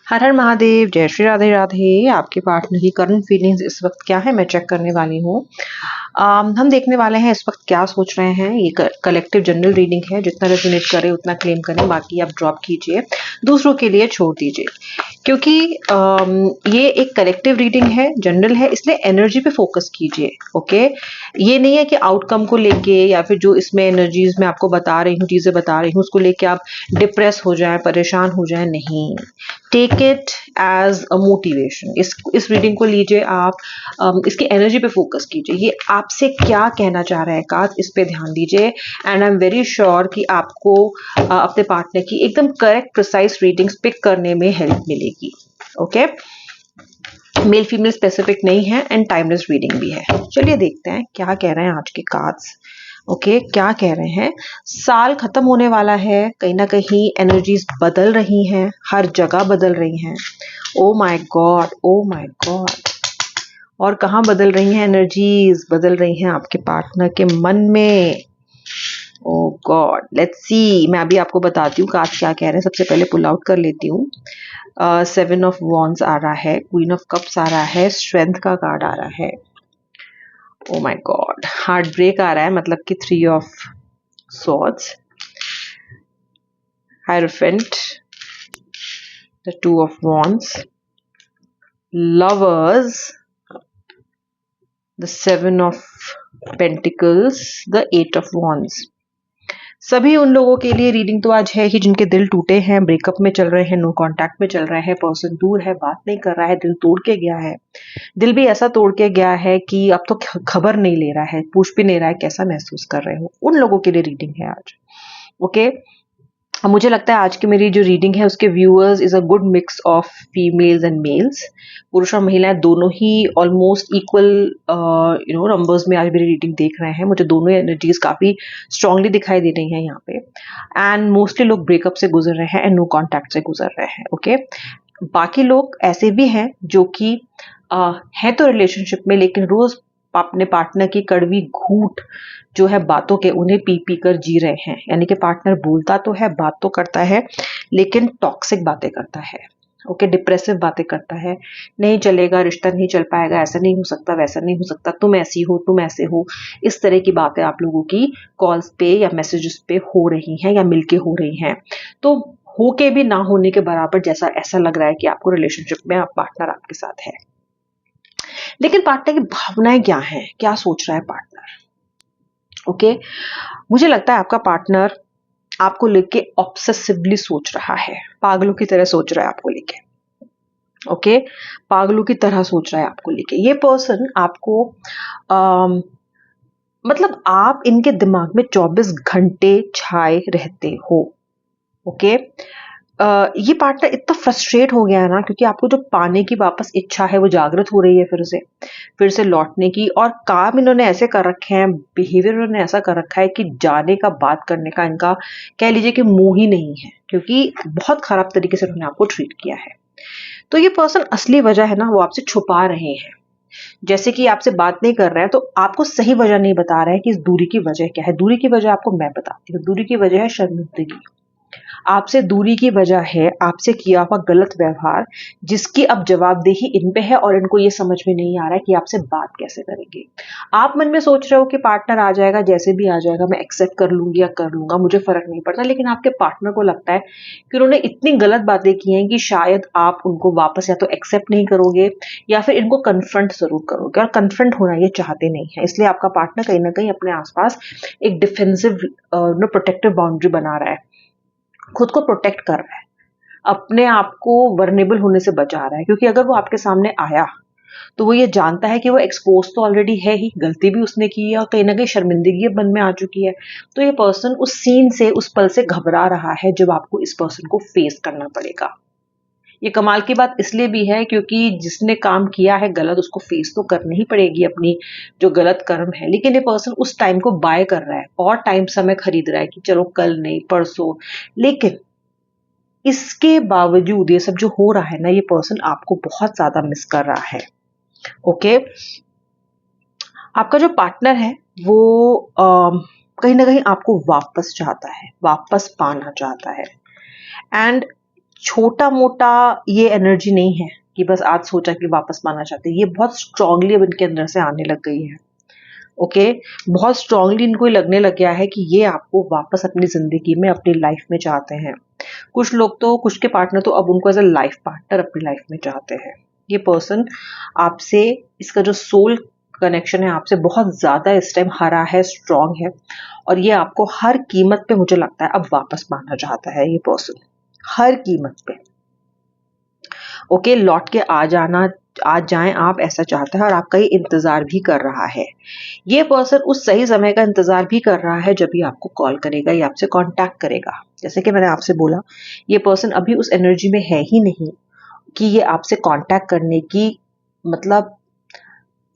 हर हर महादेव, जय श्री राधे राधे। आपके पार्टनर की करंट फीलिंग्स इस वक्त क्या है, मैं चेक करने वाली हूँ। हम देखने वाले हैं इस वक्त क्या सोच रहे हैं। ये कलेक्टिव जनरल रीडिंग है, जितना रेजोनेट करे उतना क्लेम करें, बाकी आप ड्रॉप कीजिए, दूसरों के लिए छोड़ दीजिए। क्योंकि ये एक कलेक्टिव रीडिंग है, जनरल है, इसलिए एनर्जी पे फोकस कीजिए। ओके, ये नहीं है कि आउटकम को लेके या फिर जो इसमें एनर्जीज मैं आपको बता रही हूँ, चीजें बता रही हूँ, उसको लेके आप डिप्रेस हो जाएं, परेशान हो जाएं। नहीं, take it as a motivation. इस रीडिंग को लीजिए आप, इसकी एनर्जी पे फोकस कीजिए। ये आपसे क्या कहना चाह रहा है कार्ड, इस पे ध्यान दीजिए। And I am very sure कि आपको अपने पार्टनर की एकदम करेक्ट प्रिसाइज रीडिंग्स पिक करने में हेल्प मिलेगी। ओके, मेल फीमेल स्पेसिफिक नहीं है एंड टाइमलेस रीडिंग भी है। चलिए देखते हैं क्या कह रहे हैं आज के कार्ड्स। ओके, क्या कह रहे हैं। साल खत्म होने वाला है, कहीं ना कहीं एनर्जीज बदल रही हैं, हर जगह बदल रही हैं। ओ my God, O my God. और कहाँ बदल रही हैं एनर्जीज? बदल रही हैं आपके पार्टनर के मन में। ओ गॉड, लेट्स सी। मैं अभी आपको बताती हूँ कार्ड क्या कह रहे हैं। सबसे पहले पुल आउट कर लेती हूँ। 7 ऑफ वॉन्ड्स आ रहा है, क्वीन ऑफ कप्स आ रहा है, स्ट्रेंथ का कार्ड आ रहा है। Oh my God, heart break आ रहा है, मतलब कि 3 of swords, Hierophant, the 2 of wands, lovers, the 7 of pentacles, the 8 of wands। सभी उन लोगों के लिए रीडिंग तो आज है ही जिनके दिल टूटे हैं, ब्रेकअप में चल रहे हैं, नो कांटेक्ट में चल रहे हैं, पर्सन दूर है, बात नहीं कर रहा है, दिल तोड़ के गया है। दिल भी ऐसा तोड़ के गया है कि अब तो खबर नहीं ले रहा है, पूछ भी नहीं रहा है कैसा महसूस कर रहे हो। उन लोगों के लिए रीडिंग है आज। ओके, मुझे लगता है आज की मेरी जो रीडिंग है उसके viewers is a good mix of females and males. पुरुष और महिलाएं दोनों ही ऑलमोस्ट इक्वल नंबर्स में आज मेरी रीडिंग देख रहे हैं। मुझे दोनों एनर्जीज काफी स्ट्रांगली दिखाई दे रही हैं यहाँ पे। एंड मोस्टली लोग ब्रेकअप से गुजर रहे हैं एंड नो कॉन्टैक्ट से गुजर रहे हैं। ओके, बाकी लोग ऐसे भी हैं जो कि है तो रिलेशनशिप में, लेकिन रोज अपने पार्टनर की कड़वी घूंट जो है बातों के, उन्हें पी पी कर जी रहे हैं। यानी कि पार्टनर बोलता तो है, बात तो करता है, लेकिन टॉक्सिक बातें करता है। ओके, डिप्रेसिव बातें करता है। नहीं चलेगा, रिश्ता नहीं चल पाएगा, ऐसा नहीं हो सकता, वैसा नहीं हो सकता, तुम ऐसी हो, तुम ऐसे हो। इस तरह की बातें आप लोगों की कॉल्स पे या मैसेजेस पे हो रही हैं या मिलके हो रही हैं। तो होके भी ना होने के बराबर जैसा ऐसा लग रहा है कि आपको रिलेशनशिप में आप पार्टनर आपके साथ है। लेकिन पार्टनर की भावनाएं क्या हैं, क्या सोच रहा है पार्टनर? ओके, मुझे लगता है आपका पार्टनर आपको लेके ऑब्सेसिवली सोच रहा है, पागलों की तरह सोच रहा है आपको लेके। ओके, पागलों की तरह सोच रहा है आपको लेके। ये पर्सन आपको मतलब आप इनके दिमाग में 24 घंटे छाए रहते हो। ओके, ये पार्टनर इतना फ्रस्ट्रेट हो गया है ना, क्योंकि आपको जो पाने की वापस इच्छा है वो जागृत हो रही है फिर से लौटने की। और काम इन्होंने ऐसे कर रखे हैं, बिहेवियर इन्होंने ऐसा कर रखा है कि जाने का, बात करने का इनका कह लीजिए कि मुंह ही नहीं है, क्योंकि बहुत खराब तरीके से उन्होंने आपको ट्रीट किया है। तो ये पर्सन असली वजह है ना वो आपसे छुपा रहे हैं। जैसे कि आपसे बात नहीं कर रहे हैं तो आपको सही वजह नहीं बता रहे हैं कि इस दूरी की वजह क्या है। दूरी की वजह आपको मैं बताती हूँ। दूरी की वजह है शर्मिंदगी। आपसे दूरी की वजह है आपसे किया हुआ गलत व्यवहार, जिसकी अब जवाबदेही इन पे है और इनको ये समझ में नहीं आ रहा है कि आपसे बात कैसे करेंगे। आप मन में सोच रहे हो कि पार्टनर आ जाएगा, जैसे भी आ जाएगा मैं एक्सेप्ट कर लूंगी या कर लूंगा, मुझे फर्क नहीं पड़ता। लेकिन आपके पार्टनर को लगता है कि उन्होंने इतनी गलत बातें की हैं कि शायद आप उनको वापस या तो एक्सेप्ट नहीं करोगे या फिर इनको कन्फ्रंट जरूर करोगे। और कन्फ्रंट होना ये चाहते नहीं है, इसलिए आपका पार्टनर कहीं ना कहीं अपने आसपास एक डिफेंसिव प्रोटेक्टिव बाउंड्री बना रहा है, खुद को प्रोटेक्ट कर रहा है, अपने आप को वर्नेबल होने से बचा रहा है। क्योंकि अगर वो आपके सामने आया तो वो ये जानता है कि वो एक्सपोज तो ऑलरेडी है ही, गलती भी उसने की है और कहीं ना कहीं शर्मिंदगी मन में आ चुकी है। तो ये पर्सन उस सीन से, उस पल से घबरा रहा है जब आपको इस पर्सन को फेस करना पड़ेगा। ये कमाल की बात इसलिए भी है क्योंकि जिसने काम किया है गलत, उसको फेस तो करनी ही पड़ेगी अपनी जो गलत कर्म है। लेकिन ये पर्सन उस टाइम को बाय कर रहा है और टाइम समय खरीद रहा है कि चलो कल नहीं परसों। लेकिन इसके बावजूद ये सब जो हो रहा है ना, ये पर्सन आपको बहुत ज्यादा मिस कर रहा है। ओके, आपका जो पार्टनर है वो कहीं ना कहीं आपको वापस चाहता है, वापस पाना चाहता है। एंड छोटा मोटा ये एनर्जी नहीं है कि बस आज सोचा कि वापस पाना चाहते हैं, ये बहुत स्ट्रांगली अब इनके अंदर से आने लग गई है। ओके, बहुत स्ट्रांगली इनको लगने लग गया है कि ये आपको वापस अपनी जिंदगी में, अपनी लाइफ में चाहते हैं। कुछ लोग तो, कुछ के पार्टनर तो अब उनको एज अ लाइफ पार्टनर अपनी लाइफ में चाहते हैं। ये पर्सन आपसे, इसका जो सोल कनेक्शन है आपसे बहुत ज्यादा इस टाइम हरा है, स्ट्रांग है, और ये आपको हर कीमत पे, मुझे लगता है, अब वापस पाना चाहता है ये पर्सन, हर कीमत पे। ओके, लौट के आ जाएं आप, ऐसा चाहता है, और आपका ये इंतजार भी कर रहा है। ये पर्सन उस सही समय का इंतजार भी कर रहा है जब ये आपको कॉल करेगा या आपसे कांटेक्ट करेगा। जैसे कि मैंने आपसे बोला, ये पर्सन अभी उस एनर्जी में है ही नहीं कि ये आपसे कांटेक्ट करने की मतलब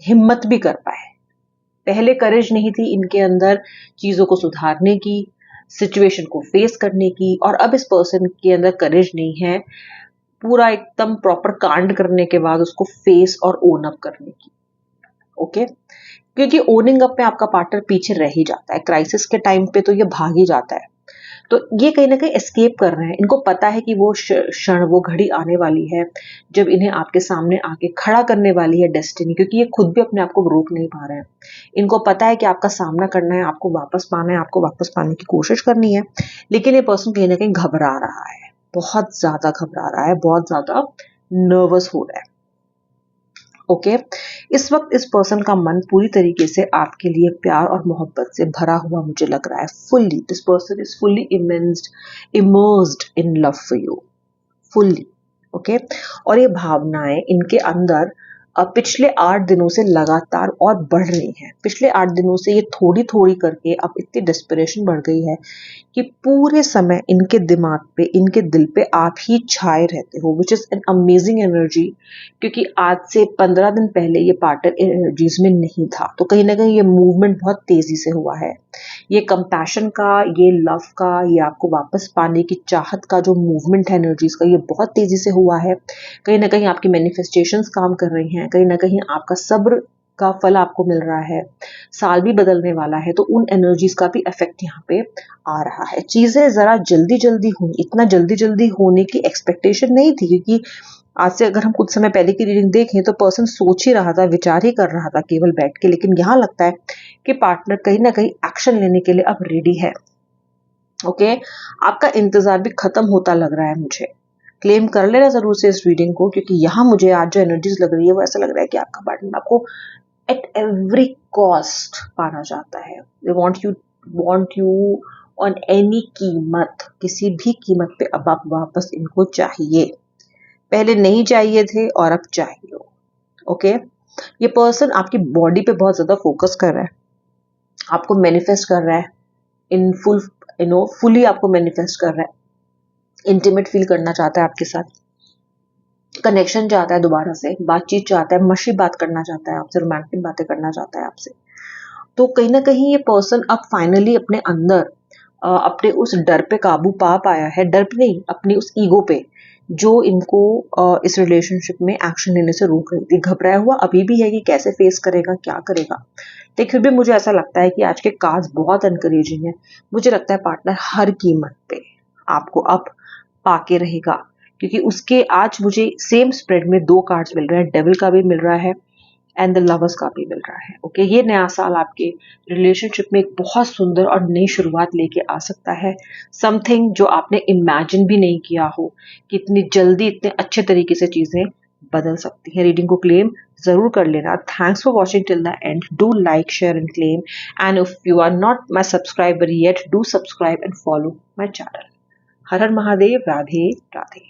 हिम्मत भी कर पाए। पहले करेज नहीं थी इनके अंदर चीजों को सुधारने की, सिचुएशन को फेस करने की, और अब इस पर्सन के अंदर करेज नहीं है पूरा एकदम प्रॉपर कांड करने के बाद उसको फेस और ओन अप करने की। ओके, क्योंकि ओनिंग अप में आपका पार्टनर पीछे रह ही जाता है, क्राइसिस के टाइम पे तो ये भाग ही जाता है। तो ये कहीं ना कहीं एस्केप कर रहे हैं। इनको पता है कि वो क्षण, वो घड़ी आने वाली है जब इन्हें आपके सामने आके खड़ा करने वाली है डेस्टिनी, क्योंकि ये खुद भी अपने आप को रोक नहीं पा रहे हैं। इनको पता है कि आपका सामना करना है, आपको वापस पाना है, आपको वापस पाने की कोशिश करनी है, लेकिन ये पर्सन कहीं ना कहीं घबरा रहा है, बहुत ज्यादा घबरा रहा है, बहुत ज्यादा नर्वस हो रहा है। ओके, इस वक्त इस पर्सन का मन पूरी तरीके से आपके लिए प्यार और मोहब्बत से भरा हुआ मुझे लग रहा है। Fully this person is fully immersed in love for you, fully. Okay, और ये भावनाएं इनके अंदर पिछले 8 दिनों से लगातार और बढ़ रही हैं। पिछले 8 दिनों से ये थोड़ी थोड़ी करके अब इतनी डेस्परेशन बढ़ गई है कि पूरे समय इनके दिमाग पे, इनके दिल पे आप ही छाए रहते हो, which is an amazing energy. क्योंकि आज से 15 दिन पहले ये पार्टनर एनर्जीज में नहीं था, तो कहीं ना कहीं ये मूवमेंट बहुत तेजी से हुआ है। ये कंपैशन का, ये लव का, ये आपको वापस पाने की चाहत का जो मूवमेंट है एनर्जीज का, ये बहुत तेजी से हुआ है। कहीं ना कहीं आपकी मैनिफेस्टेशंस काम कर रही हैं, कहीं ना कहीं आपका सब्र का फल आपको मिल रहा है, साल भी बदलने वाला है, तो उन एनर्जीज का भी इफेक्ट यहाँ पे आ रहा है। चीजें जरा जल्दी जल्दी हुई, इतना जल्दी जल्दी होने की एक्सपेक्टेशन नहीं थी, क्योंकि आज से अगर हम कुछ समय पहले की रीडिंग देखें तो पर्सन सोच ही रहा था, विचार ही कर रहा था केवल बैठ के, लेकिन यहाँ लगता है कि पार्टनर कहीं ना कहीं एक्शन लेने के लिए अब रेडी है। ओके, आपका इंतजार भी खत्म होता लग रहा है मुझे। क्लेम कर लेना जरूर से इस रीडिंग को, क्योंकि यहाँ मुझे आज जो एनर्जीज लग रही है वो ऐसा लग रहा है कि आपका पार्टनर आपको एट एवरी कॉस्ट पाना चाहता है। They want you on any कीमत, किसी भी कीमत पे अब आप वापस इनको चाहिए। पहले नहीं चाहिए थे और अब चाहिए। ओके, ये पर्सन आपकी बॉडी पे बहुत ज्यादा फोकस कर रहा है, आपको मैनिफेस्ट कर रहा है, इन फुल फुली आपको मैनिफेस्ट कर रहा है, इंटीमेट फील करना चाहता है आपके साथ, कनेक्शन चाहता है, दोबारा से बातचीत चाहता है, मशी बात करना चाहता है आपसे, रोमांटिक बातें करना चाहता है आपसे। तो कहीं ना कहीं ये पर्सन अब फाइनली अपने अंदर अपने उस डर पे काबू पा पाया है, डर पे नहीं, अपनी उस ईगो पे जो इनको इस रिलेशनशिप में एक्शन लेने से रोक रही थी। घबराया हुआ अभी भी है कि कैसे फेस करेगा, क्या करेगा, लेकिन फिर भी मुझे ऐसा लगता है कि आज के कार्ड्स बहुत एनकरेजिंग है। मुझे लगता है पार्टनर हर कीमत पे आपको अब पाके रहेगा, क्योंकि उसके आज मुझे सेम स्प्रेड में 2 कार्ड्स मिल रहे हैं, डेविल का भी मिल रहा है एंड द लवर्स का भी मिल रहा है। ओके, ये नया साल आपके रिलेशनशिप में एक बहुत सुंदर और नई शुरुआत लेके आ सकता है। समथिंग जो आपने इमेजिन भी नहीं किया हो कि इतनी जल्दी, इतने अच्छे तरीके से चीजें बदल सकती हैं। रीडिंग को क्लेम जरूर कर लेना। Thanks for watching till the end. Do like, share and claim, and if you are not my subscriber yet, do subscribe and follow my channel. हर हर महादेव, राधे राधे।